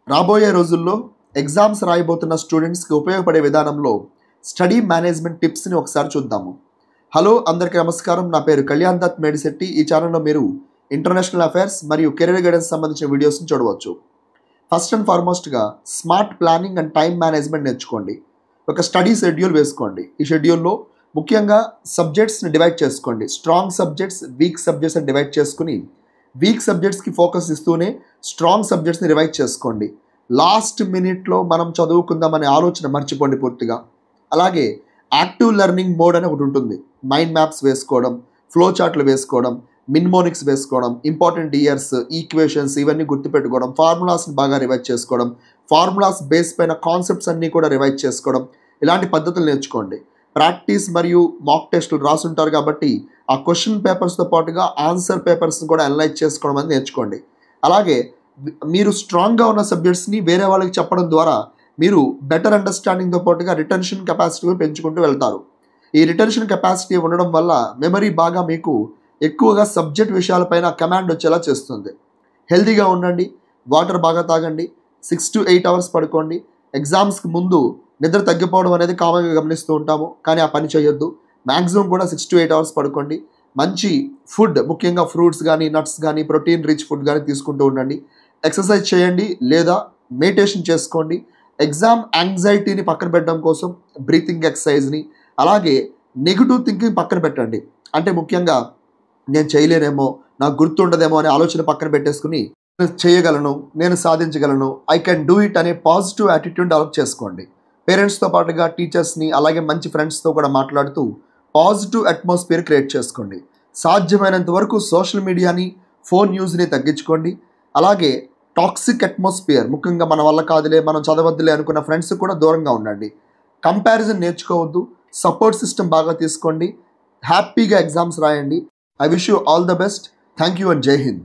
రాబోయే రోజుల్లో ఎగ్జామ్స్ రాయబోతున్న స్టూడెంట్స్కి ఉపయోగపడే విధానంలో స్టడీ మేనేజ్మెంట్ టిప్స్ని ఒకసారి చూద్దాము. హలో అందరికీ నమస్కారం. నా పేరు కళ్యాణ్ దత్ మేడిశెట్టి. ఈ ఛానల్లో మీరు ఇంటర్నేషనల్ అఫైర్స్ మరియు కెరీర్ గైడెన్స్ సంబంధించిన వీడియోస్ని చూడవచ్చు. ఫస్ట్ అండ్ ఫార్మోస్ట్గా smart planning and time management నేర్చుకోండి. ఒక స్టడీ షెడ్యూల్ వేసుకోండి. ఈ షెడ్యూల్లో ముఖ్యంగా సబ్జెక్ట్స్ని డివైడ్ చేసుకోండి. స్ట్రాంగ్ సబ్జెక్ట్స్, వీక్ సబ్జెక్ట్స్ అని డివైడ్ చేసుకుని వీక్ సబ్జెక్ట్స్కి ఫోకస్ ఇస్తూనే స్ట్రాంగ్ సబ్జెక్ట్స్ని రివైజ్ చేసుకోండి. లాస్ట్ మినిట్లో మనం చదువుకుందామనే ఆలోచన మర్చిపోండి పూర్తిగా. అలాగే యాక్టివ్ లెర్నింగ్ మోడ్ అని ఒకటి ఉంటుంది. మైండ్ మ్యాప్స్ వేసుకోవడం, ఫ్లో చార్ట్లు వేసుకోవడం, మిన్మోనిక్స్ వేసుకోవడం, ఇంపార్టెంట్ ఇయర్స్, ఈక్వేషన్స్ ఇవన్నీ గుర్తుపెట్టుకోవడం, ఫార్ములాస్ని బాగా రివైజ్ చేసుకోవడం, ఫార్ములాస్ బేస్ పైన కాన్సెప్ట్స్ అన్నీ కూడా రివైజ్ చేసుకోవడం, ఇలాంటి పద్ధతులు నేర్చుకోండి. ప్రాక్టీస్ మరియు మాక్ టెస్టులు రాసుంటారు కాబట్టి ఆ క్వశ్చన్ పేపర్స్తో పాటుగా ఆన్సర్ పేపర్స్ని కూడా అనలైజ్ చేసుకోవడం అనేది నేర్చుకోండి. అలాగే మీరు స్ట్రాంగ్గా ఉన్న సబ్జెక్ట్స్ని వేరే వాళ్ళకి చెప్పడం ద్వారా మీరు బెటర్ అండర్స్టాండింగ్తో పాటుగా రిటెన్షన్ కెపాసిటీ పెంచుకుంటూ వెళ్తారు. ఈ రిటెన్షన్ కెపాసిటీ ఉండడం వల్ల మెమరీ బాగా మీకు ఎక్కువగా సబ్జెక్ట్ విషయాలపైన కమాండ్ వచ్చేలా చేస్తుంది. హెల్తీగా ఉండండి, వాటర్ బాగా తాగండి, 6 to 8 hours పడుకోండి. ఎగ్జామ్స్కి ముందు నిద్ర తగ్గిపోవడం అనేది కామన్గా గమనిస్తూ ఉంటాము, కానీ ఆ పని చేయొద్దు. మ్యాక్సిమం కూడా 6 to 8 hours పడుకోండి. మంచి ఫుడ్, ముఖ్యంగా ఫ్రూట్స్ కానీ, నట్స్ కానీ, ప్రోటీన్ రిచ్ ఫుడ్ కానీ తీసుకుంటూ ఉండండి. ఎక్సర్సైజ్ చేయండి లేదా మెడిటేషన్ చేసుకోండి. ఎగ్జామ్ యాంగ్జైటీని పక్కన పెట్టడం కోసం బ్రీతింగ్ ఎక్సర్సైజ్ని, అలాగే నెగిటివ్ థింకింగ్ పక్కన పెట్టండి. అంటే ముఖ్యంగా నేను చేయలేనేమో, నాకు గుర్తుండదేమో అనే ఆలోచన పక్కన పెట్టేసుకుని నేను చేయగలను, నేను సాధించగలను, ఐ కెన్ డూ ఇట్ అనే పాజిటివ్ యాటిట్యూడ్ డెవలప్ చేసుకోండి. పేరెంట్స్తో పాటుగా టీచర్స్ని, అలాగే మంచి ఫ్రెండ్స్తో కూడా మాట్లాడుతూ పాజిటివ్ అట్మాస్ఫియర్ క్రియేట్ చేసుకోండి. సాధ్యమైనంత వరకు సోషల్ మీడియాని, ఫోన్ యూజ్ని తగ్గించుకోండి. అలాగే టాక్సిక్ అట్మాస్ఫియర్, ముఖ్యంగా మన వల్ల కాదులే, మనం చదవద్దులే అనుకున్న ఫ్రెండ్స్ కూడా దూరంగా ఉండండి. కంపారిజన్ నేర్చుకోవద్దు. సపోర్ట్ సిస్టమ్ బాగా తీసుకోండి. హ్యాపీగా ఎగ్జామ్స్ రాయండి. I wish you all the best. Thank you and జై హింద్.